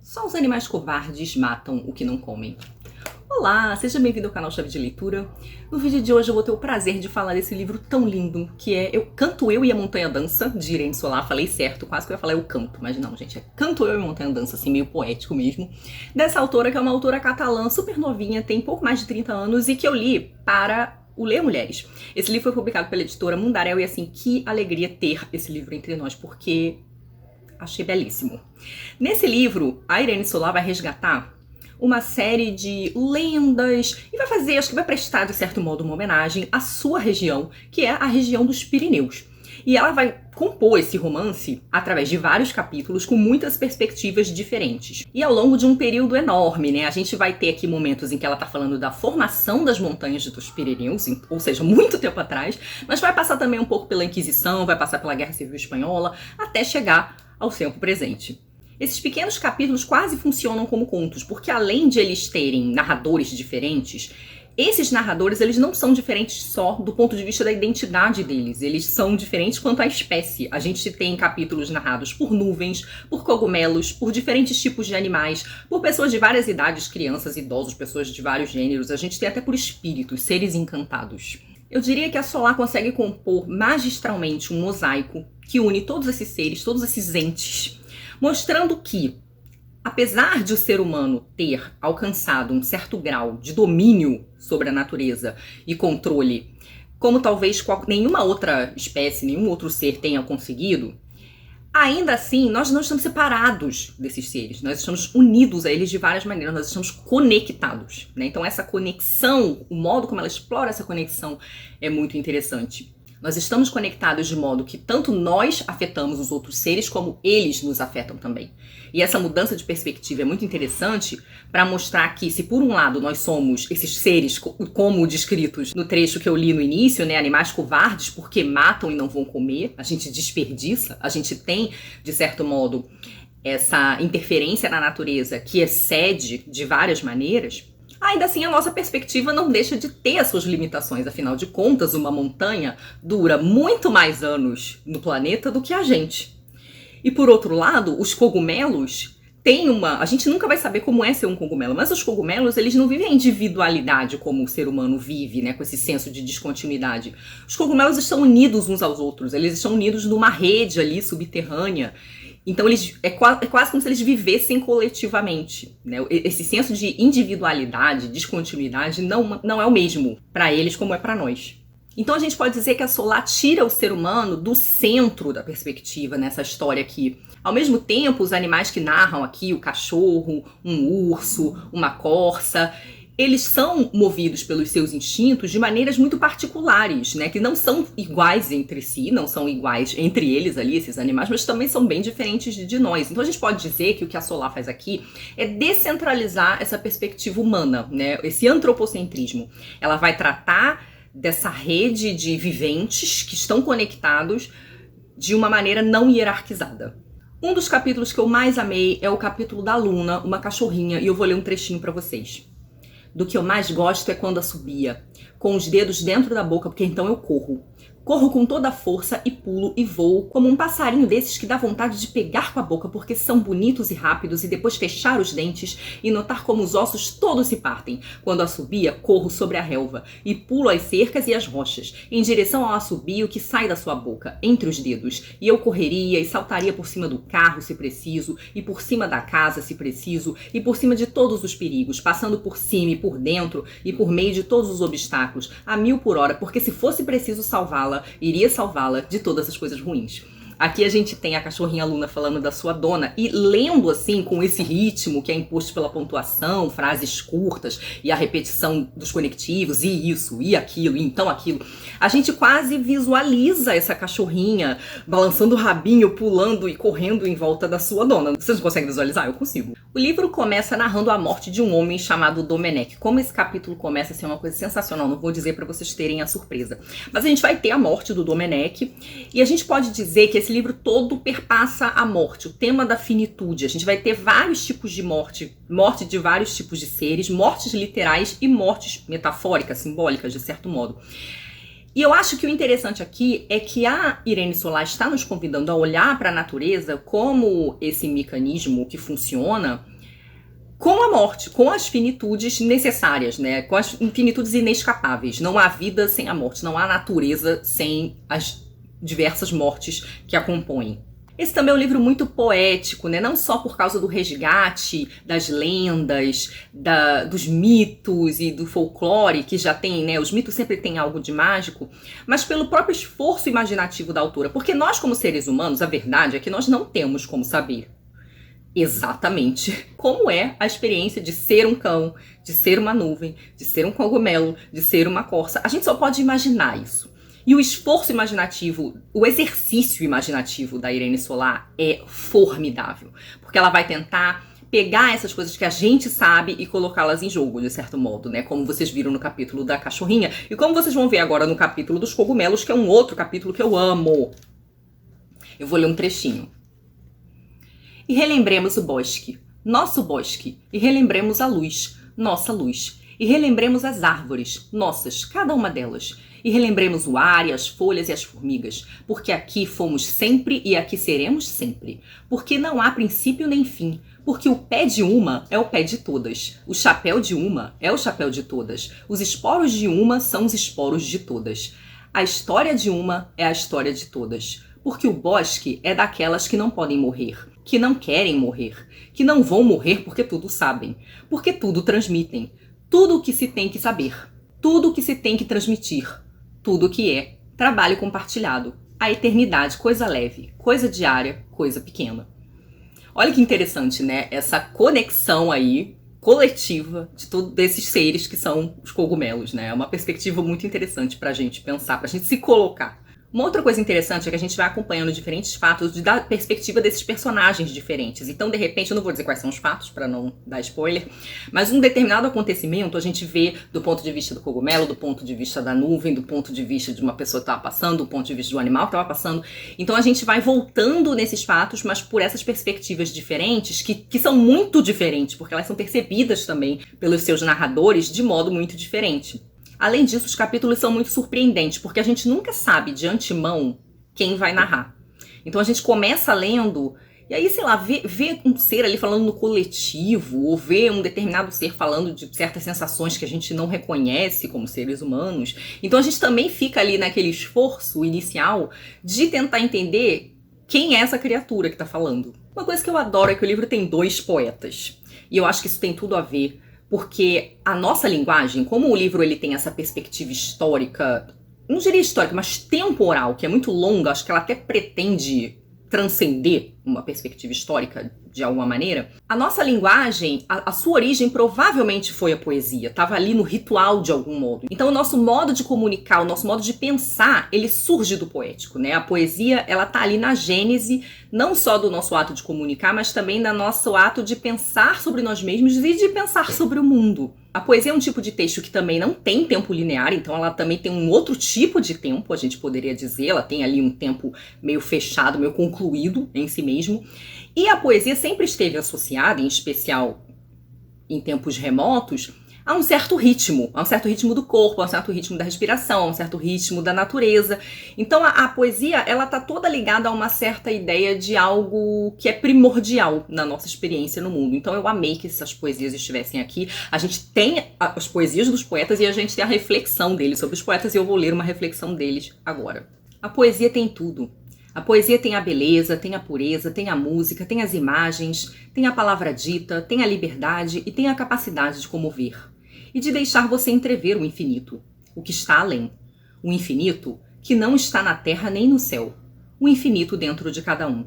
Só os animais covardes matam o que não comem. Olá, seja bem-vindo ao canal Chave de Leitura. No vídeo de hoje eu vou ter o prazer de falar desse livro tão lindo, que é Canto Eu e a Montanha Dança, de Irene Solá. Falei certo, quase que eu ia falar Eu Canto, mas não, gente, é Canto Eu e a Montanha Dança, assim, meio poético mesmo. Dessa autora, que é uma autora catalã, super novinha, tem pouco mais de 30 anos, e que eu li para o Ler Mulheres. Esse livro foi publicado pela editora Mundaréu, e assim, que alegria ter esse livro entre nós, porque achei belíssimo. Nesse livro, a Irene Solá vai resgatar uma série de lendas e vai fazer, acho que vai prestar de certo modo uma homenagem à sua região, que é a região dos Pirineus. E ela vai compor esse romance através de vários capítulos com muitas perspectivas diferentes. E ao longo de um período enorme, né? A gente vai ter aqui momentos em que ela tá falando da formação das montanhas dos Pirineus, ou seja, muito tempo atrás, mas vai passar também um pouco pela Inquisição, vai passar pela Guerra Civil Espanhola, até chegar ao tempo presente. Esses pequenos capítulos quase funcionam como contos, porque além de eles terem narradores diferentes, esses narradores eles não são diferentes só do ponto de vista da identidade deles, eles são diferentes quanto à espécie. A gente tem capítulos narrados por nuvens, por cogumelos, por diferentes tipos de animais, por pessoas de várias idades, crianças, idosos, pessoas de vários gêneros, a gente tem até por espíritos, seres encantados. Eu diria que a Solá consegue compor magistralmente um mosaico que une todos esses seres, todos esses entes, mostrando que, apesar de o ser humano ter alcançado um certo grau de domínio sobre a natureza e controle, como talvez nenhuma outra espécie, nenhum outro ser tenha conseguido, ainda assim nós não estamos separados desses seres, nós estamos unidos a eles de várias maneiras, nós estamos conectados, né? Então essa conexão, o modo como ela explora essa conexão é muito interessante. Nós estamos conectados de modo que tanto nós afetamos os outros seres, como eles nos afetam também. E essa mudança de perspectiva é muito interessante para mostrar que, se por um lado nós somos esses seres, como descritos no trecho que eu li no início, né, animais covardes porque matam e não vão comer, a gente desperdiça, a gente tem, de certo modo, essa interferência na natureza que excede de várias maneiras. Ainda assim, a nossa perspectiva não deixa de ter as suas limitações. Afinal de contas, uma montanha dura muito mais anos no planeta do que a gente. E por outro lado, os cogumelos têm uma... A gente nunca vai saber como é ser um cogumelo, mas os cogumelos, eles não vivem a individualidade como o ser humano vive, né, com esse senso de descontinuidade. Os cogumelos estão unidos uns aos outros, eles estão unidos numa rede ali subterrânea. Então é quase como se eles vivessem coletivamente, né? Esse senso de individualidade, descontinuidade, não é o mesmo para eles como é para nós. Então a gente pode dizer que a Solá tira o ser humano do centro da perspectiva nessa história aqui. Ao mesmo tempo, os animais que narram aqui, o cachorro, um urso, uma corça, eles são movidos pelos seus instintos de maneiras muito particulares, né? Que não são iguais entre si, não são iguais entre eles ali, esses animais, mas também são bem diferentes de nós. Então a gente pode dizer que o que a Solá faz aqui é descentralizar essa perspectiva humana, né? Esse antropocentrismo. Ela vai tratar dessa rede de viventes que estão conectados de uma maneira não hierarquizada. Um dos capítulos que eu mais amei é o capítulo da Luna, uma cachorrinha, e eu vou ler um trechinho para vocês. Do que eu mais gosto é quando assobia, com os dedos dentro da boca, porque então eu corro. Corro com toda a força e pulo e voo, como um passarinho desses que dá vontade de pegar com a boca porque são bonitos e rápidos e depois fechar os dentes e notar como os ossos todos se partem. Quando assobia, corro sobre a relva e pulo as cercas e as rochas, em direção ao assobio que sai da sua boca, entre os dedos. E eu correria e saltaria por cima do carro, se preciso, e por cima da casa, se preciso, e por cima de todos os perigos, passando por cima e por dentro e por meio de todos os obstáculos, a 1000 por hora, porque se fosse preciso salvá-la, iria salvá-la de todas as coisas ruins. Aqui a gente tem a cachorrinha Luna falando da sua dona e lendo assim com esse ritmo que é imposto pela pontuação, frases curtas e a repetição dos conectivos, e isso, e aquilo, e então aquilo. A gente quase visualiza essa cachorrinha balançando o rabinho, pulando e correndo em volta da sua dona. Vocês não conseguem visualizar? Eu consigo. O livro começa narrando a morte de um homem chamado Domenech. Como esse capítulo começa a ser uma coisa sensacional, não vou dizer para vocês terem a surpresa. Mas a gente vai ter a morte do Domenech e a gente pode dizer que esse livro todo perpassa a morte, o tema da finitude. A gente vai ter vários tipos de morte, morte de vários tipos de seres, mortes literais e mortes metafóricas, simbólicas, de certo modo. E eu acho que o interessante aqui é que a Irene Solá está nos convidando a olhar para a natureza como esse mecanismo que funciona com a morte, com as finitudes necessárias, né? Com as finitudes inescapáveis. Não há vida sem a morte, não há natureza sem as diversas mortes que a compõem. Esse também é um livro muito poético, né? Não só por causa do resgate das lendas, dos mitos e do folclore, que já tem, né? Os mitos sempre têm algo de mágico, mas pelo próprio esforço imaginativo da autora. Porque nós, como seres humanos, a verdade é que nós não temos como saber exatamente como é a experiência de ser um cão, de ser uma nuvem, de ser um cogumelo, de ser uma corça. A gente só pode imaginar isso. E o esforço imaginativo, o exercício imaginativo da Irene Solá é formidável. Porque ela vai tentar pegar essas coisas que a gente sabe e colocá-las em jogo, de certo modo, né? Como vocês viram no capítulo da cachorrinha. E como vocês vão ver agora no capítulo dos cogumelos, que é um outro capítulo que eu amo. Eu vou ler um trechinho. E relembremos o bosque, nosso bosque. E relembremos a luz, nossa luz. E relembremos as árvores, nossas, cada uma delas. E relembremos o ar e as folhas e as formigas, porque aqui fomos sempre e aqui seremos sempre. Porque não há princípio nem fim, porque o pé de uma é o pé de todas, o chapéu de uma é o chapéu de todas, os esporos de uma são os esporos de todas. A história de uma é a história de todas, porque o bosque é daquelas que não podem morrer, que não querem morrer, que não vão morrer porque tudo sabem, porque tudo transmitem, tudo o que se tem que saber, tudo o que se tem que transmitir, tudo o que é trabalho compartilhado, a eternidade, coisa leve, coisa diária, coisa pequena. Olha que interessante, né? Essa conexão aí coletiva de todos esses seres que são os cogumelos, né? É uma perspectiva muito interessante pra gente pensar, pra gente se colocar. Uma outra coisa interessante é que a gente vai acompanhando diferentes fatos da perspectiva desses personagens diferentes. Então, de repente, eu não vou dizer quais são os fatos, para não dar spoiler, mas um determinado acontecimento a gente vê do ponto de vista do cogumelo, do ponto de vista da nuvem, do ponto de vista de uma pessoa que estava passando, do ponto de vista do animal que estava passando. Então, a gente vai voltando nesses fatos, mas por essas perspectivas diferentes, que são muito diferentes, porque elas são percebidas também pelos seus narradores de modo muito diferente. Além disso, os capítulos são muito surpreendentes, porque a gente nunca sabe de antemão quem vai narrar. Então a gente começa lendo, e aí, sei lá, vê um ser ali falando no coletivo, ou vê um determinado ser falando de certas sensações que a gente não reconhece como seres humanos. Então a gente também fica ali naquele esforço inicial de tentar entender quem é essa criatura que está falando. Uma coisa que eu adoro é que o livro tem 2 poetas, e eu acho que isso tem tudo a ver. Porque a nossa linguagem, como o livro ele tem essa perspectiva histórica, não diria histórica, mas temporal, que é muito longa, acho que ela até pretende transcender uma perspectiva histórica de alguma maneira. A nossa linguagem, a sua origem provavelmente foi a poesia, estava ali no ritual de algum modo. Então o nosso modo de comunicar, o nosso modo de pensar, ele surge do poético, né? A poesia, ela tá ali na gênese, não só do nosso ato de comunicar, mas também do nosso ato de pensar sobre nós mesmos e de pensar sobre o mundo. A poesia é um tipo de texto que também não tem tempo linear, então ela também tem um outro tipo de tempo, a gente poderia dizer, ela tem ali um tempo meio fechado, meio concluído em si mesmo. E a poesia sempre esteve associada, em especial em tempos remotos, a um certo ritmo do corpo, a um certo ritmo da respiração, a um certo ritmo da natureza. Então a poesia, ela tá toda ligada a uma certa ideia de algo que é primordial na nossa experiência no mundo. Então eu amei que essas poesias estivessem aqui. A gente tem as poesias dos poetas e a gente tem a reflexão deles sobre os poetas, e eu vou ler uma reflexão deles agora. A poesia tem tudo. A poesia tem a beleza, tem a pureza, tem a música, tem as imagens, tem a palavra dita, tem a liberdade e tem a capacidade de comover. E de deixar você entrever o infinito, o que está além. O infinito que não está na terra nem no céu. O infinito dentro de cada um.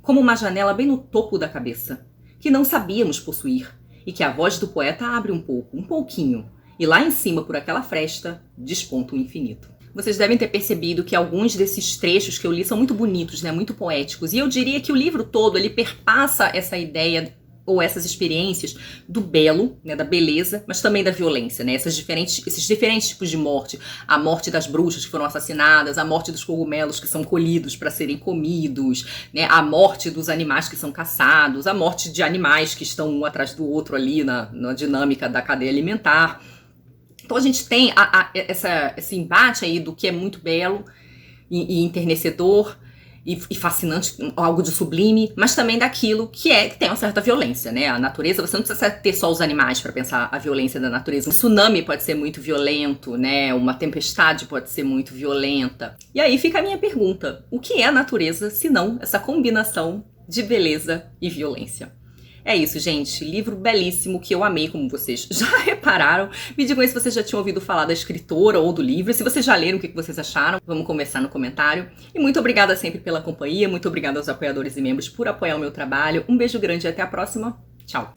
Como uma janela bem no topo da cabeça, que não sabíamos possuir, e que a voz do poeta abre um pouco, um pouquinho, e lá em cima, por aquela fresta, desponta o infinito. Vocês devem ter percebido que alguns desses trechos que eu li são muito bonitos, né? Muito poéticos. E eu diria que o livro todo, ele perpassa essa ideia ou essas experiências do belo, né, da beleza, mas também da violência, né? Esses diferentes tipos de morte. A morte das bruxas que foram assassinadas, a morte dos cogumelos que são colhidos para serem comidos, né? A morte dos animais que são caçados, a morte de animais que estão um atrás do outro ali na dinâmica da cadeia alimentar. Então a gente tem esse embate aí do que é muito belo e enternecedor, e fascinante, algo de sublime, mas também daquilo que tem uma certa violência, né? A natureza, você não precisa ter só os animais para pensar a violência da natureza. Um tsunami pode ser muito violento, né? Uma tempestade pode ser muito violenta. E aí fica a minha pergunta: o que é a natureza se não essa combinação de beleza e violência? É isso, gente. Livro belíssimo que eu amei, como vocês já repararam. Me digam aí se vocês já tinham ouvido falar da escritora ou do livro. Se vocês já leram, o que vocês acharam? Vamos conversar no comentário. E muito obrigada sempre pela companhia. Muito obrigada aos apoiadores e membros por apoiar o meu trabalho. Um beijo grande e até a próxima. Tchau!